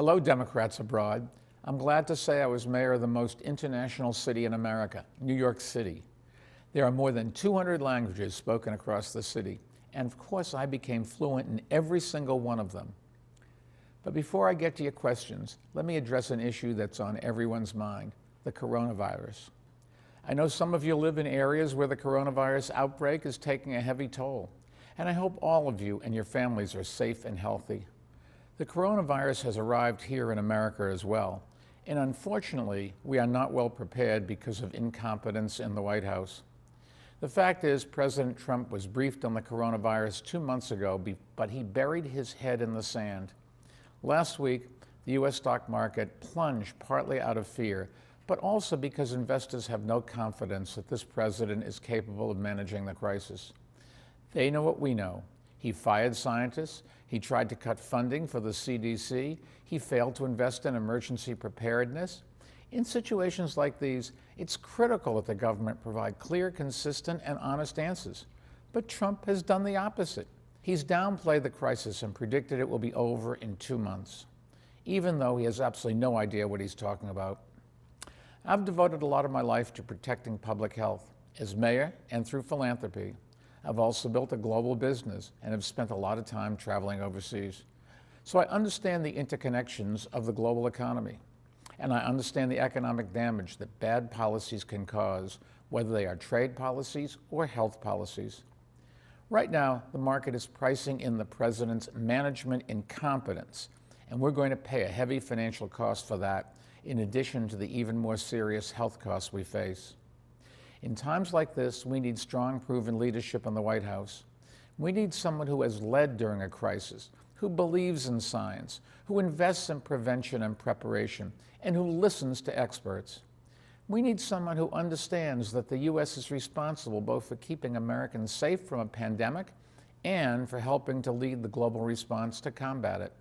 Hello, Democrats abroad. I'm glad to say I was mayor of the most international city in America, New York City. There are more than 200 languages spoken across the city, and of course I became fluent in every single one of them. But before I get to your questions, let me address an issue that's on everyone's mind, the coronavirus. I know some of you live in areas where the coronavirus outbreak is taking a heavy toll, and I hope all of you and your families are safe and healthy. The coronavirus has arrived here in America as well, and unfortunately, we are not well prepared because of incompetence in the White House. The fact is, President Trump was briefed on the coronavirus 2 months ago, but he buried his head in the sand. Last week, the U.S. stock market plunged partly out of fear, but also because investors have no confidence that this president is capable of managing the crisis. They know what we know. He fired scientists, he tried to cut funding for the CDC, he failed to invest in emergency preparedness. In situations like these, it's critical that the government provide clear, consistent, and honest answers. But Trump has done the opposite. He's downplayed the crisis and predicted it will be over in 2 months, even though he has absolutely no idea what he's talking about. I've devoted a lot of my life to protecting public health, as mayor and through philanthropy. I've also built a global business and have spent a lot of time traveling overseas. So I understand the interconnections of the global economy, and I understand the economic damage that bad policies can cause, whether they are trade policies or health policies. Right now, the market is pricing in the president's management incompetence, and we're going to pay a heavy financial cost for that, in addition to the even more serious health costs we face. In times like this, we need strong, proven leadership in the White House. We need someone who has led during a crisis, who believes in science, who invests in prevention and preparation, and who listens to experts. We need someone who understands that the U.S. is responsible both for keeping Americans safe from a pandemic and for helping to lead the global response to combat it.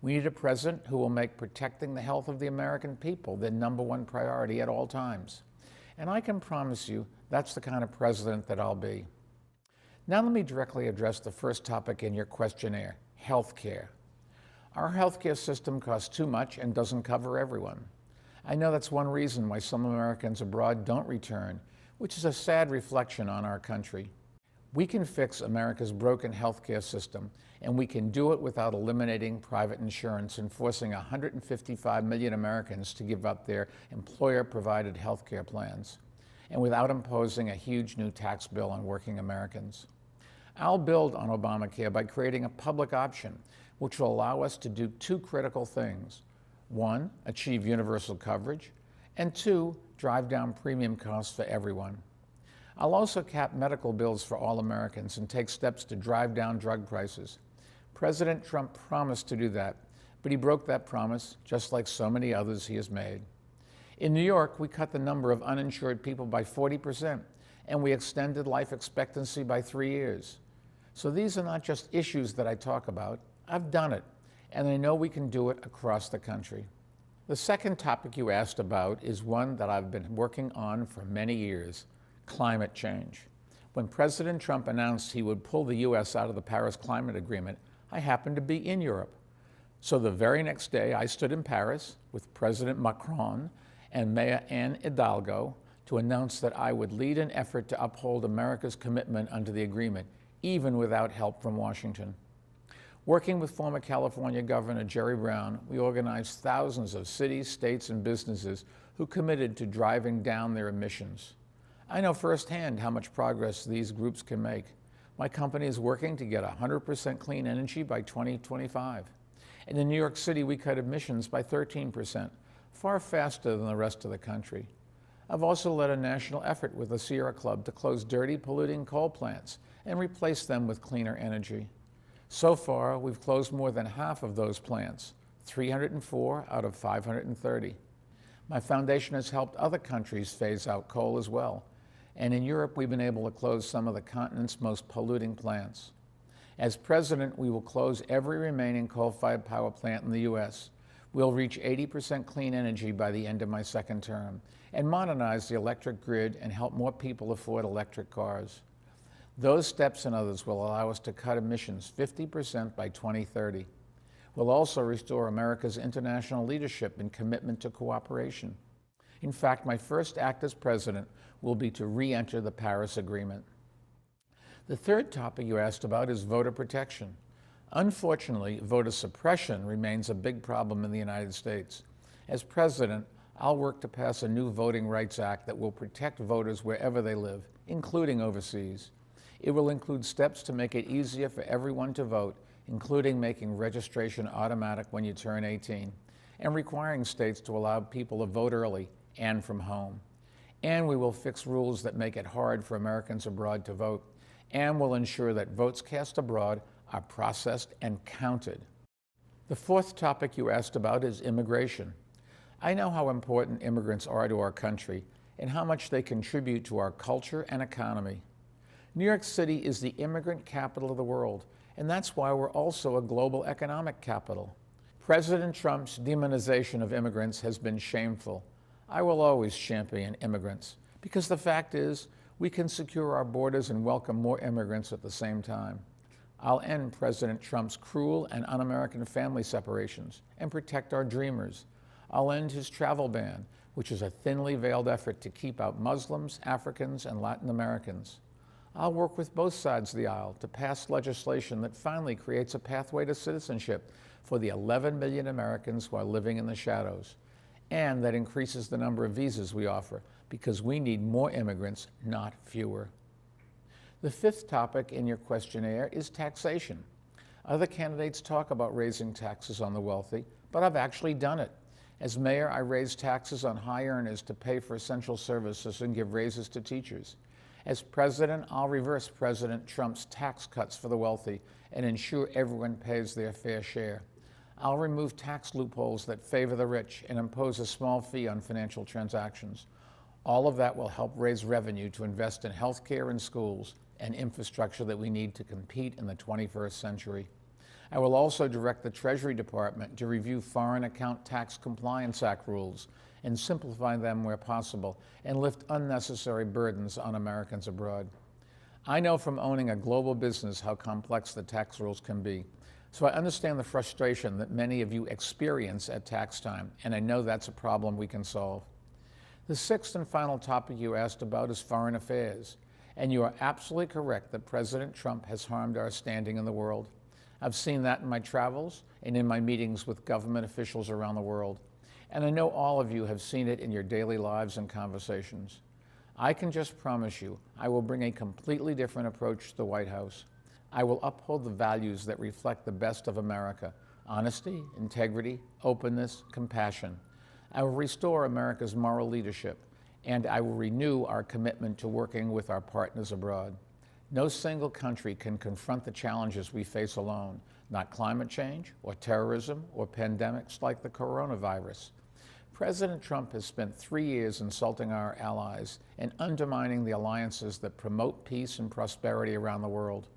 We need a president who will make protecting the health of the American people their #1 priority at all times. And I can promise you that's the kind of president that I'll be. Now let me directly address the first topic in your questionnaire, health care. Our healthcare system costs too much and doesn't cover everyone. I know that's one reason why some Americans abroad don't return, which is a sad reflection on our country. We can fix America's broken healthcare system, and we can do it without eliminating private insurance and forcing 155 million Americans to give up their employer-provided healthcare plans, and without imposing a huge new tax bill on working Americans. I'll build on Obamacare by creating a public option, which will allow us to do 2 critical things. 1, achieve universal coverage, and 2, drive down premium costs for everyone. I'll also cap medical bills for all Americans and take steps to drive down drug prices. President Trump promised to do that, but he broke that promise, just like so many others he has made. In New York, we cut the number of uninsured people by 40%, and we extended life expectancy by 3 years. So these are not just issues that I talk about. I've done it, and I know we can do it across the country. The second topic you asked about is one that I've been working on for many years: climate change. When President Trump announced he would pull the U.S. out of the Paris Climate Agreement, I happened to be in Europe. So the very next day, I stood in Paris with President Macron and Mayor Anne Hidalgo to announce that I would lead an effort to uphold America's commitment under the agreement, even without help from Washington. Working with former California Governor Jerry Brown, we organized thousands of cities, states, and businesses who committed to driving down their emissions. I know firsthand how much progress these groups can make. My company is working to get 100% clean energy by 2025. And in New York City, we cut emissions by 13%, far faster than the rest of the country. I've also led a national effort with the Sierra Club to close dirty, polluting coal plants and replace them with cleaner energy. So far, we've closed more than half of those plants, 304 out of 530. My foundation has helped other countries phase out coal as well. And in Europe, we've been able to close some of the continent's most polluting plants. As president, we will close every remaining coal-fired power plant in the U.S. We'll reach 80% clean energy by the end of my second term and modernize the electric grid and help more people afford electric cars. Those steps and others will allow us to cut emissions 50% by 2030. will also restore America's international leadership and commitment to cooperation. In fact, my first act as president will be to re-enter the Paris Agreement. The third topic you asked about is voter protection. Unfortunately, voter suppression remains a big problem in the United States. As president, I'll work to pass a new Voting Rights Act that will protect voters wherever they live, including overseas. It will include steps to make it easier for everyone to vote, including making registration automatic when you turn 18, and requiring states to allow people to vote early and from home. And we will fix rules that make it hard for Americans abroad to vote, and will ensure that votes cast abroad are processed and counted. The fourth topic you asked about is immigration. I know how important immigrants are to our country and how much they contribute to our culture and economy. New York City is the immigrant capital of the world, and that's why we're also a global economic capital. President Trump's demonization of immigrants has been shameful. I will always champion immigrants, because the fact is, we can secure our borders and welcome more immigrants at the same time. I'll end President Trump's cruel and un-American family separations and protect our dreamers. I'll end his travel ban, which is a thinly veiled effort to keep out Muslims, Africans, and Latin Americans. I'll work with both sides of the aisle to pass legislation that finally creates a pathway to citizenship for the 11 million Americans who are living in the shadows, and that increases the number of visas we offer, because we need more immigrants, not fewer. The fifth topic in your questionnaire is taxation. Other candidates talk about raising taxes on the wealthy, but I've actually done it. As mayor, I raised taxes on high earners to pay for essential services and give raises to teachers. As president, I'll reverse President Trump's tax cuts for the wealthy and ensure everyone pays their fair share. I'll remove tax loopholes that favor the rich and impose a small fee on financial transactions. All of that will help raise revenue to invest in healthcare and schools and infrastructure that we need to compete in the 21st century. I will also direct the Treasury Department to review Foreign Account Tax Compliance Act rules and simplify them where possible and lift unnecessary burdens on Americans abroad. I know from owning a global business how complex the tax rules can be, so I understand the frustration that many of you experience at tax time, and I know that's a problem we can solve. The sixth and final topic you asked about is foreign affairs, and you are absolutely correct that President Trump has harmed our standing in the world. I've seen that in my travels and in my meetings with government officials around the world, and I know all of you have seen it in your daily lives and conversations. I can just promise you, I will bring a completely different approach to the White House. I will uphold the values that reflect the best of America: honesty, integrity, openness, compassion. I will restore America's moral leadership, and I will renew our commitment to working with our partners abroad. No single country can confront the challenges we face alone, not climate change or terrorism or pandemics like the coronavirus. President Trump has spent 3 years insulting our allies and undermining the alliances that promote peace and prosperity around the world.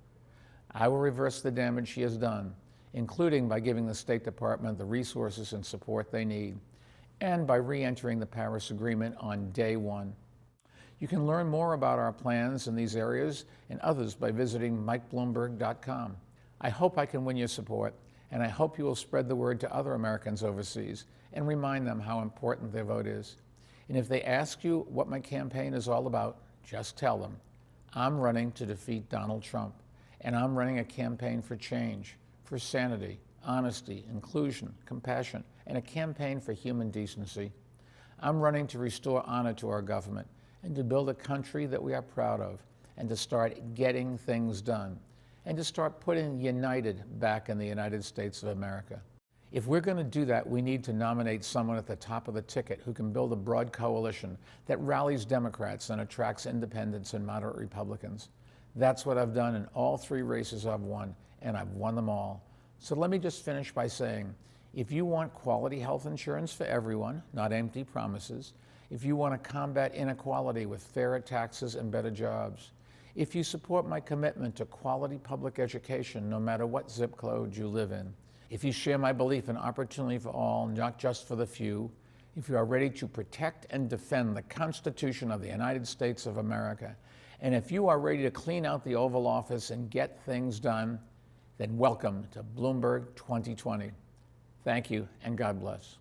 I will reverse the damage he has done, including by giving the State Department the resources and support they need, and by re-entering the Paris Agreement on day one. You can learn more about our plans in these areas and others by visiting MikeBloomberg.com. I hope I can win your support, and I hope you will spread the word to other Americans overseas and remind them how important their vote is. And if they ask you what my campaign is all about, just tell them, I'm running to defeat Donald Trump, and I'm running a campaign for change, for sanity, honesty, inclusion, compassion, and a campaign for human decency. I'm running to restore honor to our government and to build a country that we are proud of, and to start getting things done, and to start putting United back in the United States of America. If we're going to do that, we need to nominate someone at the top of the ticket who can build a broad coalition that rallies Democrats and attracts independents and moderate Republicans. That's what I've done in all 3 races I've won, and I've won them all. So let me just finish by saying, if you want quality health insurance for everyone, not empty promises, if you want to combat inequality with fairer taxes and better jobs, if you support my commitment to quality public education no matter what zip code you live in, if you share my belief in opportunity for all, not just for the few, if you are ready to protect and defend the Constitution of the United States of America, and if you are ready to clean out the Oval Office and get things done, then welcome to Bloomberg 2020. Thank you, and God bless.